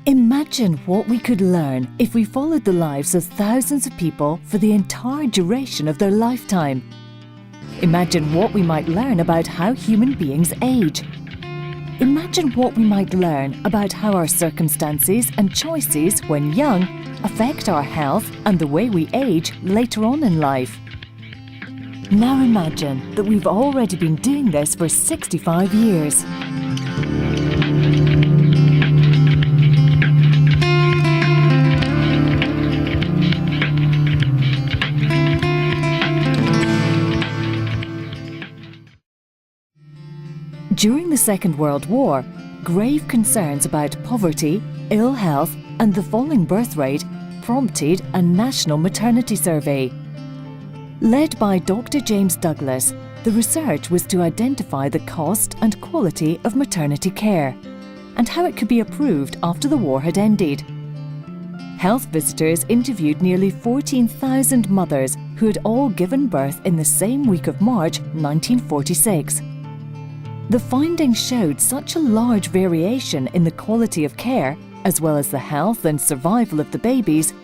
Imagine what we could learn if we followed the lives of thousands of people for the entire duration of their lifetime. Imagine what we might learn about how human beings age. Imagine what we might learn about how our circumstances and choices when young affect our health and the way we age later on in life. Now imagine that we've already been doing this for 65 years. During the Second World War, grave concerns about poverty, ill health and the falling birth rate prompted a national maternity survey. Led by Dr. James Douglas, the research was to identify the cost and quality of maternity care and how it could be improved after the war had ended. Health visitors interviewed nearly 14,000 mothers who had all given birth in the same week of March 1946. The findings showed such a large variation in the quality of care, as well as the health and survival of the babies,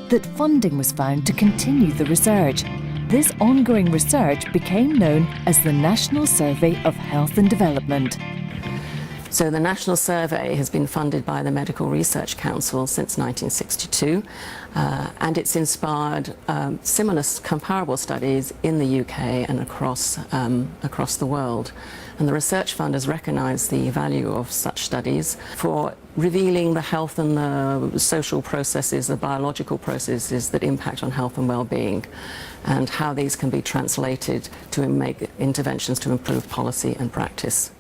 that funding was found to continue the research. This ongoing research became known as the National Survey of Health and Development. So the National Survey has been funded by the Medical Research Council since 1962, and it's inspired similar comparable studies in the UK and across the world. And the Research Fund has recognised the value of such studies for revealing the health and the social processes, the biological processes that impact on health and well-being, and how these can be translated to make interventions to improve policy and practice.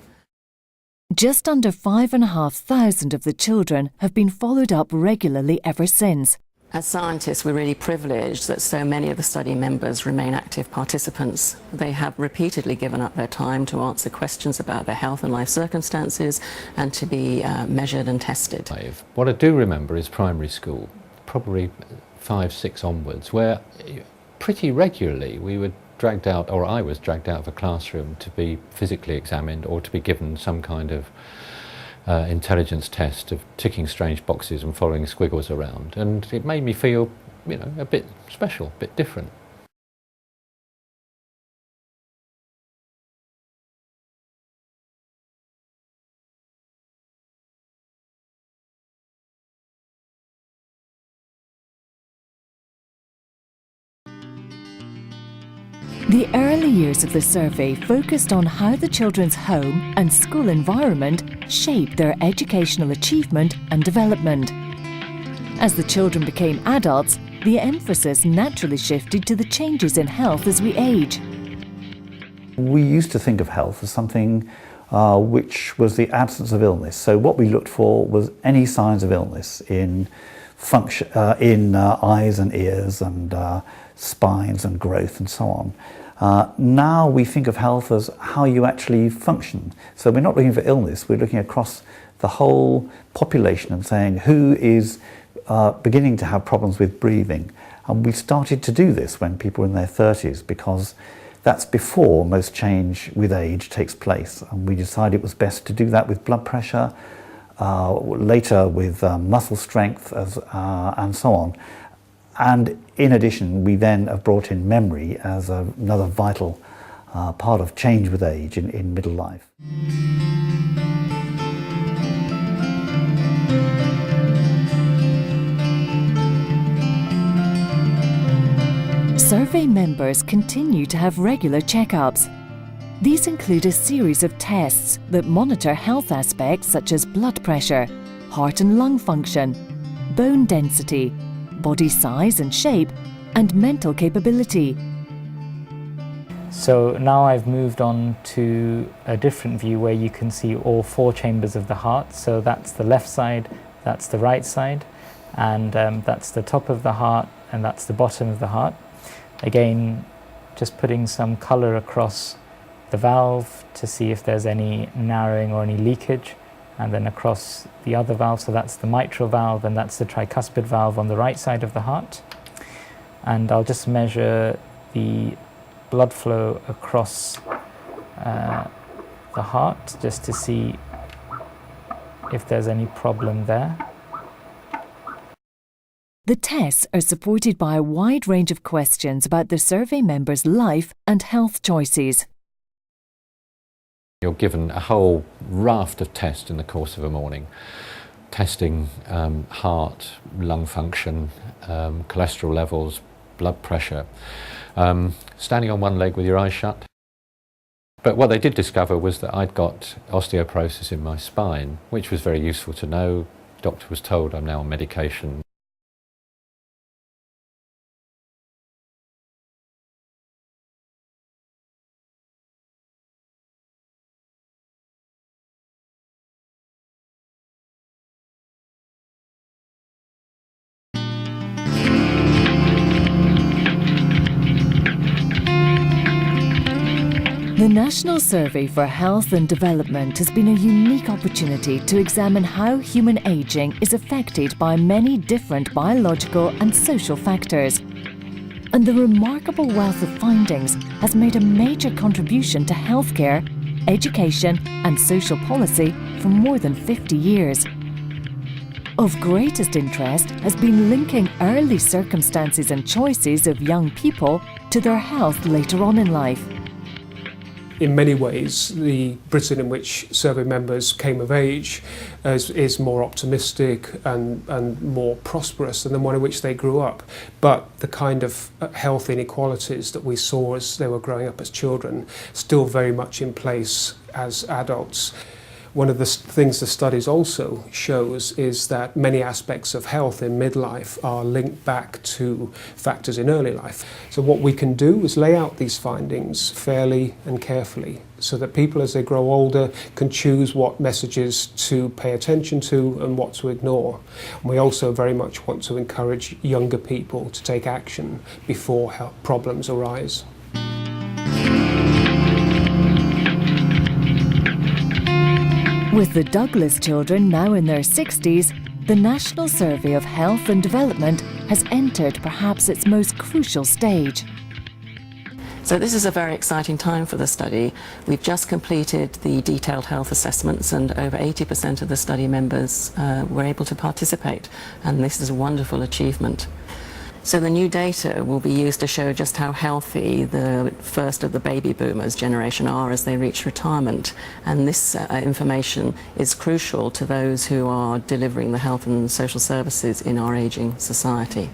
Just under 5,500 of the children have been followed up regularly ever since. As scientists, we're really privileged that so many of the study members remain active participants. They have repeatedly given up their time to answer questions about their health and life circumstances and to be measured and tested. What I do remember is primary school, probably 5, 6 onwards, where pretty regularly we were dragged out, or I was dragged out of a classroom to be physically examined or to be given some kind of intelligence test of ticking strange boxes and following squiggles around, and it made me feel, a bit special, a bit different. The early years of the survey focused on how the children's home and school environment shaped their educational achievement and development. As the children became adults, the emphasis naturally shifted to the changes in health as we age. We used to think of health as something which was the absence of illness. So what we looked for was any signs of illness in function, in eyes and ears and spines and growth and so on. Now we think of health as how you actually function. So we're not looking for illness, we're looking across the whole population and saying who is beginning to have problems with breathing. And we started to do this when people were in their 30s, because that's before most change with age takes place. And we decided it was best to do that with blood pressure, later with muscle strength and so on. And in addition, we then have brought in memory as another vital part of change with age in middle life. Survey members continue to have regular checkups. These include a series of tests that monitor health aspects such as blood pressure, heart and lung function, bone density, body size and shape, and mental capability. So now I've moved on to a different view where you can see all 4 chambers of the heart. So that's the left side, that's the right side, and that's the top of the heart, and that's the bottom of the heart. Again, just putting some colour across the valve to see if there's any narrowing or any leakage, and then across the other valve, so that's the mitral valve and that's the tricuspid valve on the right side of the heart. And I'll just measure the blood flow across the heart just to see if there's any problem there. The tests are supported by a wide range of questions about the survey members' life and health choices. You're given a whole raft of tests in the course of a morning, testing heart, lung function, cholesterol levels, blood pressure, standing on one leg with your eyes shut. But what they did discover was that I'd got osteoporosis in my spine, which was very useful to know. The doctor was told I'm now on medication. The National Survey for Health and Development has been a unique opportunity to examine how human ageing is affected by many different biological and social factors. And the remarkable wealth of findings has made a major contribution to healthcare, education and social policy for more than 50 years. Of greatest interest has been linking early circumstances and choices of young people to their health later on in life. In many ways, the Britain in which survey members came of age is more optimistic and more prosperous than the one in which they grew up. But the kind of health inequalities that we saw as they were growing up as children still very much in place as adults. One of the things the studies also shows is that many aspects of health in midlife are linked back to factors in early life. So what we can do is lay out these findings fairly and carefully so that people as they grow older can choose what messages to pay attention to and what to ignore. And we also very much want to encourage younger people to take action before health problems arise. With the Douglas children now in their 60s, the National Survey of Health and Development has entered perhaps its most crucial stage. So this is a very exciting time for the study. We've just completed the detailed health assessments and over 80% of the study members were able to participate, and this is a wonderful achievement. So the new data will be used to show just how healthy the first of the baby boomers generation are as they reach retirement, and this information is crucial to those who are delivering the health and social services in our ageing society.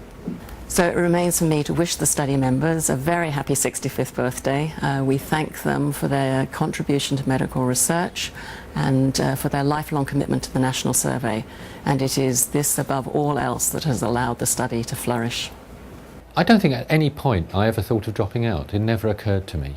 So it remains for me to wish the study members a very happy 65th birthday. We thank them for their contribution to medical research and for their lifelong commitment to the National Survey. And it is this above all else that has allowed the study to flourish. I don't think at any point I ever thought of dropping out. It never occurred to me.